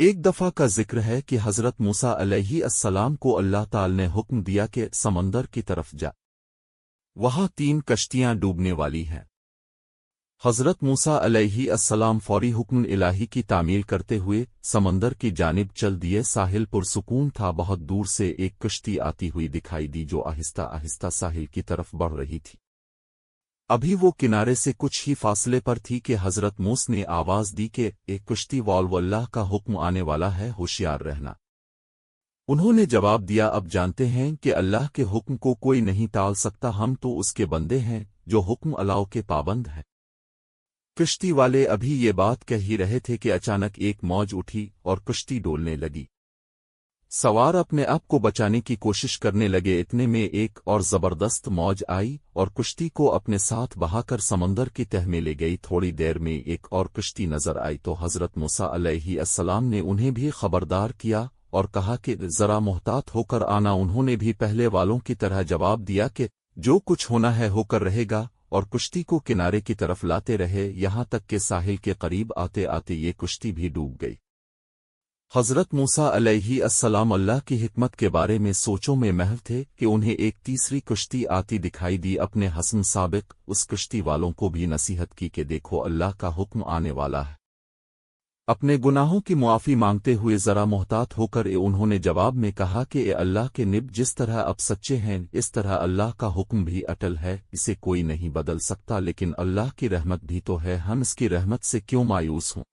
ایک دفعہ کا ذکر ہے کہ حضرت موسیٰ علیہ السلام کو اللہ تعالی نے حکم دیا کہ سمندر کی طرف جا، وہاں 3 کشتیاں ڈوبنے والی ہیں۔ حضرت موسیٰ علیہ السلام فوری حکم الہی کی تعمیل کرتے ہوئے سمندر کی جانب چل دیے۔ ساحل پرسکون تھا، بہت دور سے ایک کشتی آتی ہوئی دکھائی دی جو آہستہ آہستہ ساحل کی طرف بڑھ رہی تھی۔ ابھی وہ کنارے سے کچھ ہی فاصلے پر تھی کہ حضرت موسیٰ نے آواز دی کہ ایک کشتی والو اللہ کا حکم آنے والا ہے، ہوشیار رہنا۔ انہوں نے جواب دیا، اب جانتے ہیں کہ اللہ کے حکم کو کوئی نہیں ٹال سکتا، ہم تو اس کے بندے ہیں جو حکم اللہ کے پابند ہیں۔ کشتی والے ابھی یہ بات کہہ ہی رہے تھے کہ اچانک ایک موج اٹھی اور کشتی ڈولنے لگی۔ سوار اپنے آپ کو بچانے کی کوشش کرنے لگے، اتنے میں ایک اور زبردست موج آئی اور کشتی کو اپنے ساتھ بہا کر سمندر کی تہہ میں لے گئی۔ تھوڑی دیر میں ایک اور کشتی نظر آئی تو حضرت موسیٰ علیہ السلام نے انہیں بھی خبردار کیا اور کہا کہ ذرا محتاط ہو کر آنا۔ انہوں نے بھی پہلے والوں کی طرح جواب دیا کہ جو کچھ ہونا ہے ہو کر رہے گا، اور کشتی کو کنارے کی طرف لاتے رہے، یہاں تک کہ ساحل کے قریب آتے آتے یہ کشتی بھی ڈوب گئی۔ حضرت موسیٰ علیہ السلام اللہ کی حکمت کے بارے میں سوچوں میں محو تھے کہ انہیں ایک تیسری کشتی آتی دکھائی دی۔ اپنے حسن سابق اس کشتی والوں کو بھی نصیحت کی کہ دیکھو اللہ کا حکم آنے والا ہے، اپنے گناہوں کی معافی مانگتے ہوئے ذرا محتاط ہو کر انہوں نے جواب میں کہا کہ اے اللہ کے نب، جس طرح اب سچے ہیں اس طرح اللہ کا حکم بھی اٹل ہے، اسے کوئی نہیں بدل سکتا، لیکن اللہ کی رحمت بھی تو ہے، ہم اس کی رحمت سے کیوں مایوس ہوں؟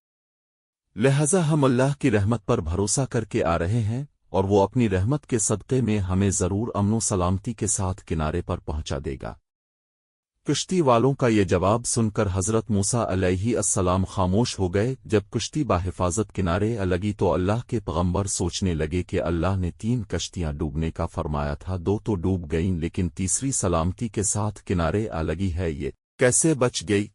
لہذا ہم اللہ کی رحمت پر بھروسہ کر کے آ رہے ہیں، اور وہ اپنی رحمت کے صدقے میں ہمیں ضرور امن و سلامتی کے ساتھ کنارے پر پہنچا دے گا۔ کشتی والوں کا یہ جواب سن کر حضرت موسیٰ علیہ السلام خاموش ہو گئے۔ جب کشتی بحفاظت کنارے لگی تو اللہ کے پیغمبر سوچنے لگے کہ اللہ نے 3 کشتیاں ڈوبنے کا فرمایا تھا، 2 تو ڈوب گئیں لیکن تیسری سلامتی کے ساتھ کنارے لگی ہے، یہ کیسے بچ گئی؟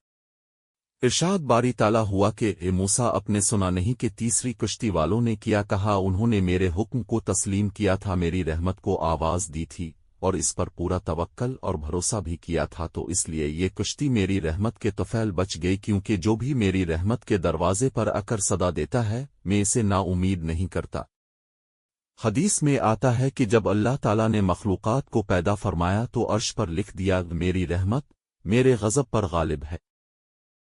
ارشاد باری تعالیٰ ہوا کہ اے موسیٰ، اپنے سنا نہیں کہ تیسری کشتی والوں نے کیا کہا؟ انہوں نے میرے حکم کو تسلیم کیا تھا، میری رحمت کو آواز دی تھی اور اس پر پورا توکل اور بھروسہ بھی کیا تھا، تو اس لیے یہ کشتی میری رحمت کے طفیل بچ گئی، کیونکہ جو بھی میری رحمت کے دروازے پر آ کر صدا دیتا ہے میں اسے نا امید نہیں کرتا۔ حدیث میں آتا ہے کہ جب اللہ تعالیٰ نے مخلوقات کو پیدا فرمایا تو عرش پر لکھ دیا، میری رحمت میرے غضب پر غالب ہے۔